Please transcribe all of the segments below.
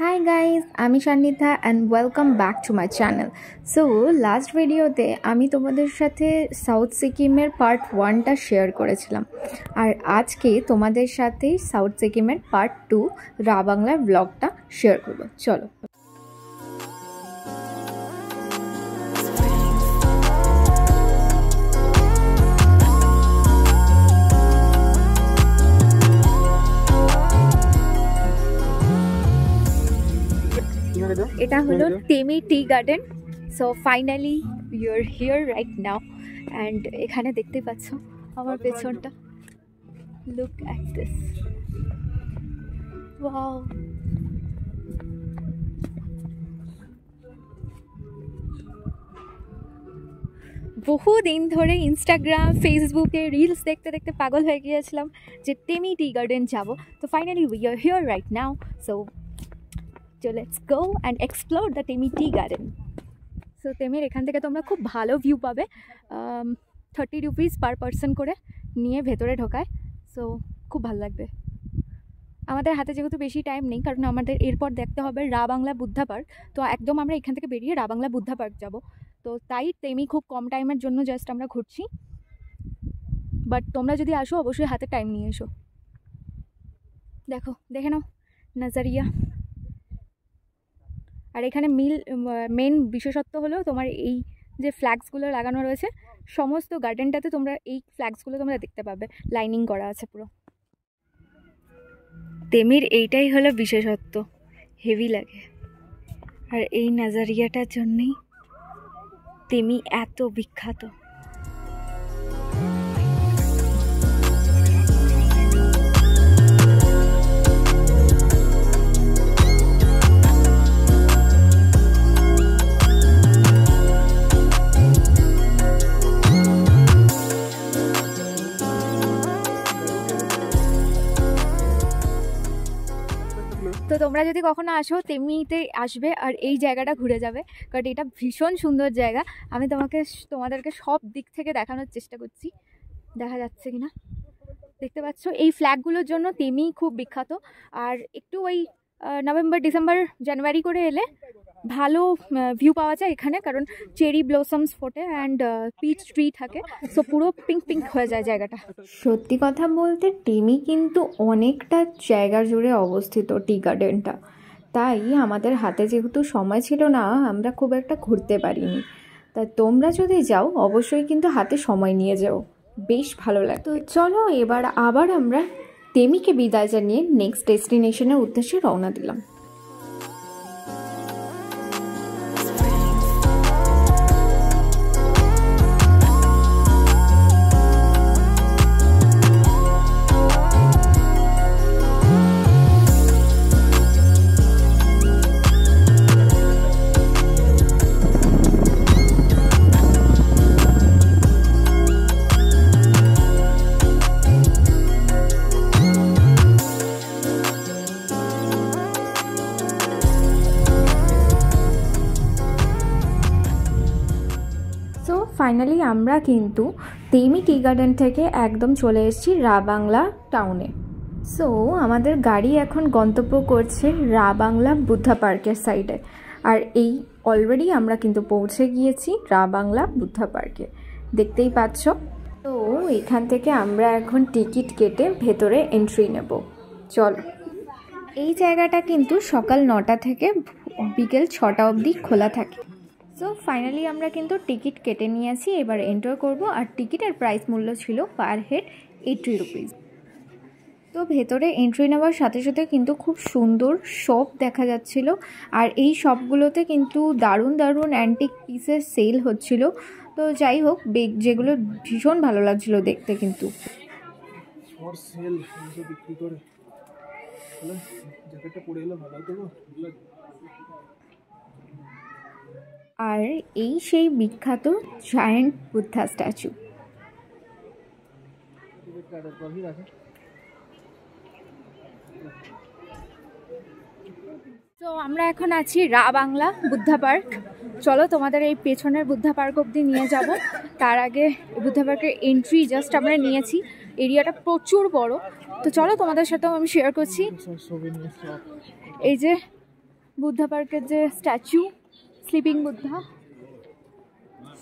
Hi guys, আমি শান্বিতা and welcome back to my channel. So last ভিডিওতে আমি তোমাদের সাথে সাউথ সিকিমের পার্ট 1টা শেয়ার করেছিলাম আর আজকে তোমাদের সাথে সাউথ সিকিমের পার্ট 2 রা বাংলার ব্লগটা শেয়ার করব। চলো। এটা হলো Temi tea garden. So finally you are here right now and এখানে দেখতে পাচ্ছ আমার পেছনটা। Look at this, wow. বহুদিন ধরে ইনস্টাগ্রাম ফেসবুকে রিলস দেখতে দেখতে পাগল হয়ে গিয়েছিলাম যে টেমি টি গার্ডেন যাব। তো finally we are here right now. So let's go and explore the Temi Tea Garden. So টেমির এখান থেকে তোমরা খুব ভালো ভিউ পাবে। 30 রুপিস পার পারসন করে নিয়ে ভেতরে ঢোকায়। সো খুব ভালো লাগবে। আমাদের হাতে যেহেতু বেশি টাইম নেই, কারণ আমাদের এরপর দেখতে হবে রা বাংলা বুদ্ধা পার্ক। তো একদম আমরা এখান থেকে বেরিয়ে রা বাংলা বুদ্ধা পার্ক যাব। তো তাই টেমি খুব কম টাইমের জন্য জাস্ট আমরা ঘুরছি। বাট তোমরা যদি আসো অবশ্যই হাতে টাইম নিয়ে এসো। দেখে নাও নজারিয়া। আর এখানে মেন বিশেষত্ব হলো তোমার এই যে ফ্ল্যাগসগুলো লাগানো রয়েছে, সমস্ত গার্ডেনটাতে তোমরা এই ফ্ল্যাগসগুলো তোমরা দেখতে পাবে, লাইনিং করা আছে পুরো। টেমির এইটাই হলো বিশেষত্ব, হেভি লাগে। আর এই নাজারিয়াটার জন্যই টেমি এত বিখ্যাত। তো তোমরা যদি কখনো আসো টেমিতে আসবে আর এই জায়গাটা ঘুরে যাবে, কারণ এটা ভীষণ সুন্দর জায়গা। আমি তোমাদেরকে সব দিক থেকে দেখানোর চেষ্টা করছি। দেখা যাচ্ছে কিনা দেখতে পাচ্ছ, এই ফ্ল্যাগগুলোর জন্য টেমি খুব বিখ্যাত। আর একটু ওই নভেম্বর ডিসেম্বর জানুয়ারি করে এলে ভালো ভিউ পাওয়া যায় এখানে, কারণ চেরি ব্লসমস ফোটে অ্যান্ড পিচ ট্রি থাকে। সো পুরো পিঙ্ক পিঙ্ক হয়ে যায় জায়গাটা। সত্যি কথা বলতে টেমি কিন্তু অনেকটা জায়গা জুড়ে অবস্থিত টি গার্ডেনটা। তাই আমাদের হাতে যেহেতু সময় ছিল না, আমরা খুব একটা ঘুরতে পারিনি। তাই তোমরা যদি যাও অবশ্যই কিন্তু হাতে সময় নিয়ে যাও, বেশ ভালো লাগে। তো চলো এবার আবার আমরা টেমিকে বিদায় জানিয়ে নেক্সট ডেস্টিনেশনের উদ্দেশ্যে রওনা দিলাম। ফাইনালি আমরা কিন্তু টেমি টি গার্ডেন থেকে একদম চলে এসেছি রা বাংলা টাউনে। সো আমাদের গাড়ি এখন গন্তব্য করছে রা বাংলা বুদ্ধা পার্কের সাইডে। আর এই অলরেডি আমরা কিন্তু পৌঁছে গিয়েছি রা বাংলা বুদ্ধা পার্কে, দেখতেই পাচ্ছ। তো এখান থেকে আমরা এখন টিকিট কেটে ভেতরে এন্ট্রি নেব। চলো। এই জায়গাটা কিন্তু সকাল 9টা থেকে বিকেল 6টা অবধি খোলা থাকে। সো ফাইনালি আমরা কিন্তু টিকিট কেটে নিয়েছি, এবার এন্টার করব। আর টিকিটের প্রাইস মূল্য ছিল পার হেড 80 রুপিস। তো ভেতরে এন্ট্রি নেওয়ার সাথে সাথে কিন্তু খুব সুন্দর শপ দেখা যাচ্ছিল। আর এই শপগুলোতে কিন্তু দারুণ দারুণ অ্যান্টিক পিসের সেল হচ্ছিল। তো যাই হোক, যেগুলো ভীষণ ভালো লাগছিল দেখতে। কিন্তু আর এই সেই বিখ্যাত জায়ান্ট বুদ্ধা স্ট্যাচু। তো আমরা এখন আছি রা বাংলা বুদ্ধা পার্ক। চলো তোমাদের এই পেছনের বুদ্ধা পার্ক অবধি নিয়ে যাব। তার আগে বুদ্ধা পার্কের এন্ট্রি জাস্ট আমরা নিয়েছি, এরিয়াটা প্রচুর বড়। তো চলো তোমাদের সাথেও আমি শেয়ার করছি। এই যে বুদ্ধা পার্কের যে স্ট্যাচু, স্লিপিং বুদ্ধা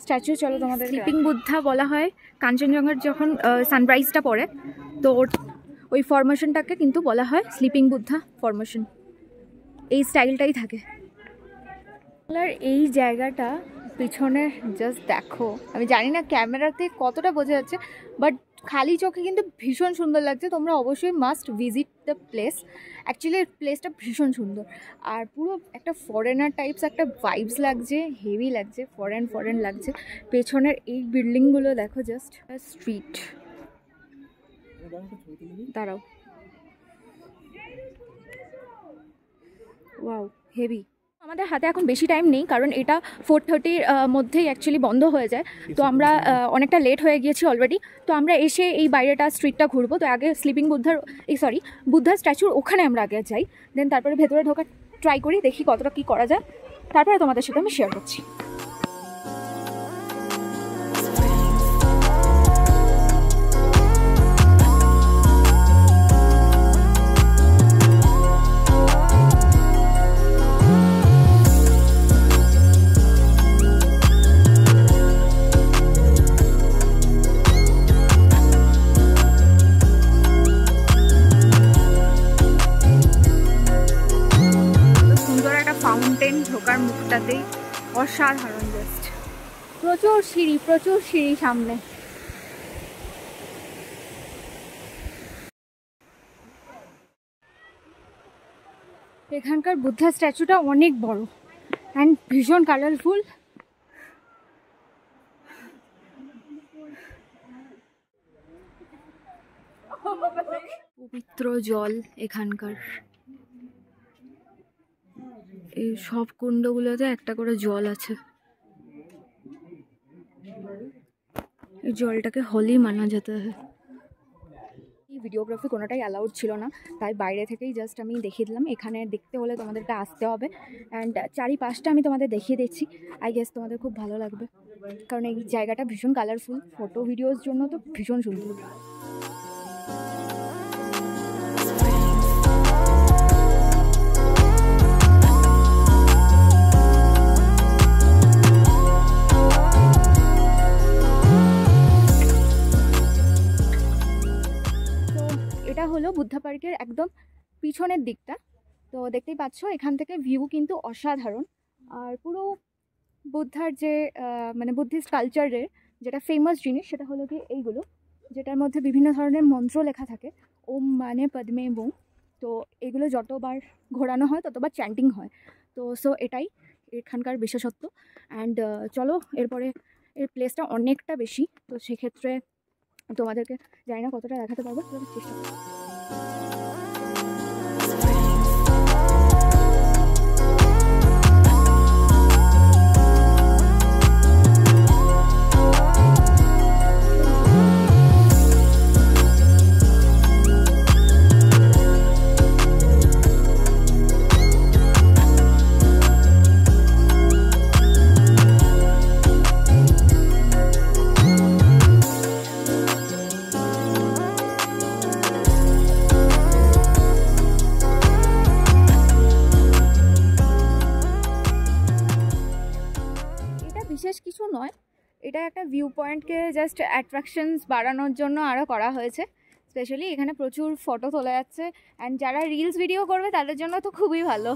স্ট্যাচু, চলো তোমাদের। স্লিপিং বুদ্ধা বলা হয় কাঞ্চনজঙ্ঘার যখন সানরাইজটা পড়ে, তো ওই ফরমেশনটাকে কিন্তু বলা হয় স্লিপিং বুদ্ধা ফরমেশন। এই স্টাইলটাই থাকে। আর এই জায়গাটা পিছনে জাস্ট দেখো, আমি জানি না ক্যামেরাতে কতটা বোঝা যাচ্ছে, বাট খালি চোখে কিন্তু ভীষণ সুন্দর লাগছে। তোমরা অবশ্যই must visit the place. Actually প্লেসটা ভীষণ সুন্দর, আর পুরো একটা ফরেনার টাইপস একটা ভাইবস লাগছে, হেভি লাগছে, ফরেন লাগছে। পেছনের এই বিল্ডিংগুলো দেখো, জাস্ট স্ট্রিট। দাঁড়াও, ওয়াও হেভি। আমাদের হাতে এখন বেশি টাইম নেই, কারণ এটা 4:30-র মধ্যেই অ্যাকচুয়ালি বন্ধ হয়ে যায়। তো আমরা অনেকটা লেট হয়ে গিয়েছি অলরেডি। তো আমরা এসে এই বাইরেটা স্ট্রিটটা ঘুরবো। তো আগে স্লিপিং বুদ্ধার বুদ্ধার স্ট্যাচুর ওখানে আমরা আগে যাই, দেন তারপরে ভেতরে ঢোকার ট্রাই করি, দেখি কতটা কী করা যায়, তারপরে তোমাদের সাথে আমি শেয়ার করছি। ফাউন্টেন ঢোকার মুখটাতেই অসাধারণ, জাস্ট প্রচুর সিঁড়ি সামনে। এখানকার বুদ্ধা স্ট্যাচুটা অনেক বড় অ্যান্ড ভীষণ কালারফুল। পবিত্র জল এখানকার, এই সব কুণ্ডগুলোতে একটা করে জল আছে। এই জলটাকে হোলি মানা যেতে হয়। এই ভিডিওগ্রাফি কোনোটাই অ্যালাউড ছিল না, তাই বাইরে থেকেই জাস্ট আমি দেখিয়ে দিলাম। এখানে দেখতে হলে তোমাদেরকে আসতে হবে, অ্যান্ড চারিপাশটা আমি তোমাদের দেখিয়ে দিচ্ছি। আই গেস তোমাদের খুব ভালো লাগবে, কারণ এই জায়গাটা ভীষণ কালারফুল। ফটো ভিডিওর জন্য তো ভীষণ সুন্দর। এটা হলো বুদ্ধা পার্কের একদম পিছনের দিকটা। তো দেখতেই পাচ্ছ, এখান থেকে ভিউ কিন্তু অসাধারণ। আর পুরো বুদ্ধার যে মানে বুদ্ধিস্ট কালচারের যেটা ফেমাস জিনিস, সেটা হলো কি এইগুলো, যেটার মধ্যে বিভিন্ন ধরনের মন্ত্র লেখা থাকে। ওম মানে পদ্মে বোম। তো এগুলো যতবার ঘোরানো হয় ততবার চ্যান্টিং হয়। তো এটাই এখানকার বিশেষত্ব। অ্যান্ড চলো, এরপরে এর প্লেসটা অনেকটা বেশি, তো সেক্ষেত্রে তোমাদেরকে জানি না কতটা দেখাতে পারবো, চেষ্টা করবো। বিশেষ কিছু নয়, এটা একটা ভিউ পয়েন্টকে জাস্ট অ্যাট্রাকশনস বাড়ানোর জন্য আরও করা হয়েছে। স্পেশালি এখানে প্রচুর ফটো তোলা যাচ্ছে, অ্যান্ড যারা রিলস ভিডিও করবে তাদের জন্য তো খুবই ভালো।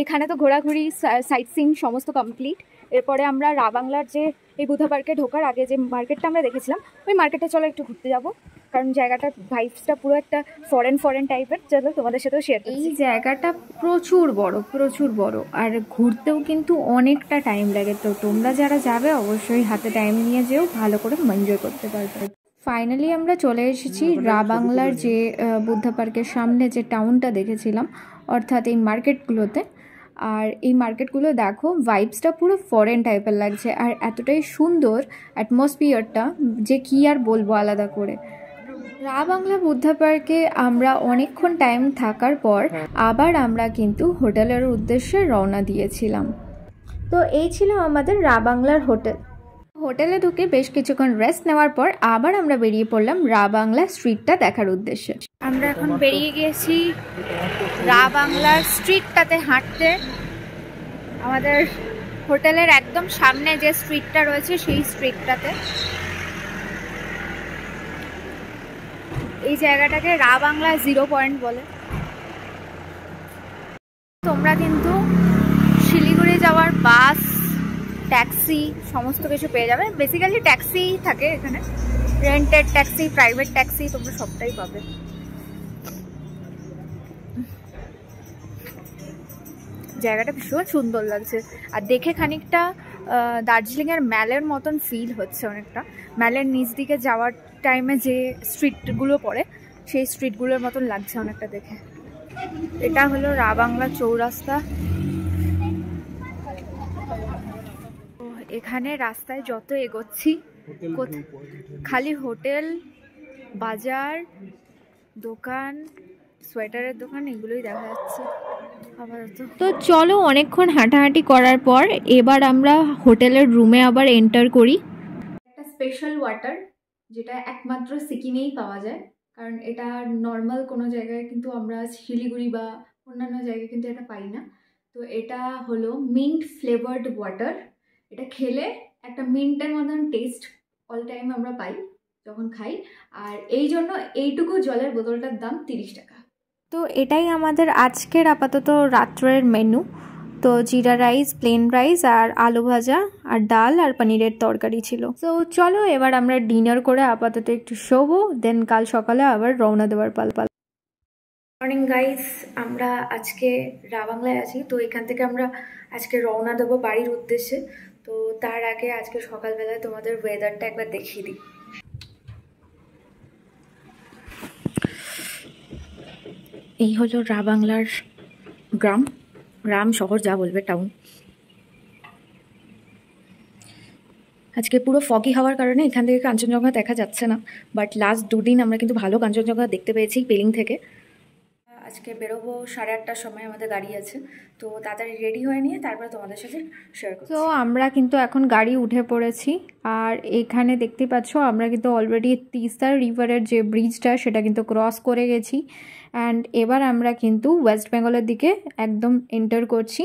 এখানে তো ঘোরাঘুরি সাইট সিইং সমস্ত কমপ্লিট। এরপরে আমরা রা বাংলার যে এই বুদ্ধা পার্কে ঢোকার আগে যে মার্কেটটা আমরা দেখেছিলাম ওই মার্কেটে চলো একটু ঘুরতে যাবো, কারণ জায়গাটার ভাইবসটা পুরো একটা ফরেন টাইপের, চলো তোমাদের সাথেও শেয়ার করছি। এই জায়গাটা প্রচুর বড় আর ঘুরতেও কিন্তু অনেকটা টাইম লাগে, তো তোমরা যারা যাবে অবশ্যই হাতে টাইম নিয়ে যেও, ভালো করে এনজয় করতে পারবে। ফাইনালি আমরা চলে এসেছি রা বাংলার যে বুদ্ধা পার্কের সামনে যে টাউনটা দেখেছিলাম, অর্থাৎ এই মার্কেটগুলোতে। আর এই মার্কেটগুলো দেখো ভাইবসটা পুরো ফরেন টাইপের লাগছে, আর এতটাই সুন্দর অ্যাটমসফিয়ারটা যে কি আর বলবো আলাদা করে। রা বাংলা বুদ্ধা পার্কে আমরা অনেকক্ষণ টাইম থাকার পর আবার আমরা কিন্তু হোটেলের উদ্দেশ্যে রওনা দিয়েছিলাম। তো এই ছিল আমাদের রা বাংলার হোটেল। হোটেলে ঢুকে বেশ কিছুক্ষণ রেস্ট নেওয়ার পর আবার আমরা বেরিয়ে পড়লাম রা বাংলা স্ট্রিটটা দেখার উদ্দেশ্যে। আমরা এখন বেরিয়ে গিয়েছি রা বাংলার স্ট্রিটটাতে হাঁটতে। আমাদের হোটেলের একদম সামনে যে স্ট্রিটটা রয়েছে সেই স্ট্রিটটাতে। এই জায়গাটাকে রা বাংলা 0 পয়েন্ট বলে। তোমরা কিন্তু শিলিগুড়ি যাওয়ার বাস, ট্যাক্সি সমস্ত কিছু পেয়ে যাবে। বেসিক্যালি ট্যাক্সি থাকে এখানে, রেন্টেড ট্যাক্সি, প্রাইভেট ট্যাক্সি, তোমরা সবটাই পাবে। জায়গাটা ভীষণ সুন্দর লাগছে, আর দেখে খানিকটা দার্জিলিংয়ের ম্যালের মতন ফিল হচ্ছে। অনেকটা ম্যালের নিচ দিকে যাওয়ার টাইমে যে স্ট্রিটগুলো পড়ে সেই স্ট্রিটগুলোর মতন লাগছে অনেকটা দেখে। এটা হলো রা বাংলা চৌরাস্তা। এখানে রাস্তায় যত এগোচ্ছি খালি হোটেল, বাজার, দোকান, সোয়েটারের দোকান এগুলোই দেখা যাচ্ছে আপাতত। তো চলো অনেকক্ষণ হাঁটাহাঁটি করার পর এবার আমরা হোটেলের রুমে আবার এন্টার করি। একটা স্পেশাল ওয়াটার যেটা একমাত্র সিকিমেই পাওয়া যায়, কারণ এটা নর্মাল কোনো জায়গায় কিন্তু আমরা শিলিগুড়ি বা অন্যান্য জায়গায় কিন্তু এটা পাই না। তো এটা হলো মিন্ট ফ্লেভার্ড ওয়াটার। এটা খেলে একটা মিন্টের মতন টেস্ট অল টাইম আমরা পাই যখন খাই, আর এই জন্য এইটুকু জলের বোতলটার দাম 30 টাকা। তো এটাই আমাদের আজকের আপাতত রাত্রের মেনু। তো জিরা রাইস, প্লেন রাইস আর আলু ভাজা আর ডাল আর পনিরের তরকারি ছিল। তো চলো এবার আমরা ডিনার করে আপাতত একটু শোবো, দেন কাল সকালে আবার রওনা দেওয়ার পাল। মর্নিং গাইস, আমরা আজকে রা বাংলায় আছি। তো এখান থেকে আমরা আজকে রওনা দেবো বাড়ির উদ্দেশ্যে। তো তার আগে আজকে সকালবেলায় তোমাদের ওয়েদারটা একবার দেখিয়ে দিই। এই হলো রা বাংলার গ্রাম শহর যা বলবে, টাউন। আজকে পুরো ফগি হওয়ার কারণে এখান থেকে কাঞ্চনজঙ্ঘা দেখা যাচ্ছে না, বাট লাস্ট 2 দিন আমরা কিন্তু ভালো কাঞ্চনজঙ্ঘা দেখতে পেয়েছি পেলিং থেকে। আজকে বেরোবো 8:30টার সময়, আমাদের গাড়ি আছে। তো তাড়াতাড়ি রেডি হয়ে নিয়ে তারপরে তোমাদের সাথে শেয়ার করছি। তো আমরা কিন্তু এখন গাড়ি উঠে পড়েছি, আর এখানে দেখতে পাচ্ছ আমরা কিন্তু অলরেডি তিস্তা রিভারের যে ব্রিজটা সেটা কিন্তু ক্রস করে গেছি। অ্যান্ড এবার আমরা কিন্তু ওয়েস্ট বেঙ্গলের দিকে একদম এন্টার করছি।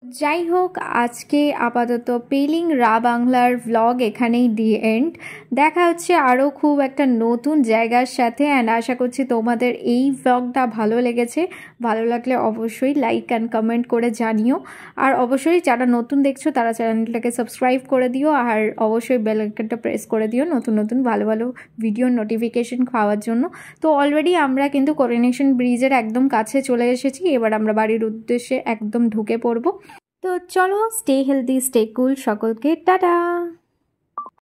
যাই হোক, আজকে আপাতত পেলিং রা বাংলার ভ্লগ এখানেই দি এন্ড। দেখা হচ্ছে আরও খুব একটা নতুন জায়গার সাথে, অ্যান্ড আশা করছি তোমাদের এই ভ্লগটা ভালো লেগেছে। ভালো লাগলে অবশ্যই লাইক অ্যান্ড কমেন্ট করে জানিও, আর অবশ্যই যারা নতুন দেখছো তারা চ্যানেলটাকে সাবস্ক্রাইব করে দিও, আর অবশ্যই বেল আইকনটা প্রেস করে দিও নতুন ভালো ভিডিওর নোটিফিকেশন পাওয়ার জন্য। তো অলরেডি আমরা কিন্তু করোনেশন ব্রিজের একদম কাছে চলে এসেছি, এবার আমরা বাড়ির উদ্দেশ্যে একদম ঢুকে পড়বো। তো চলো, স্টে হেলদি, স্টে কুল, সকলকে টাটা।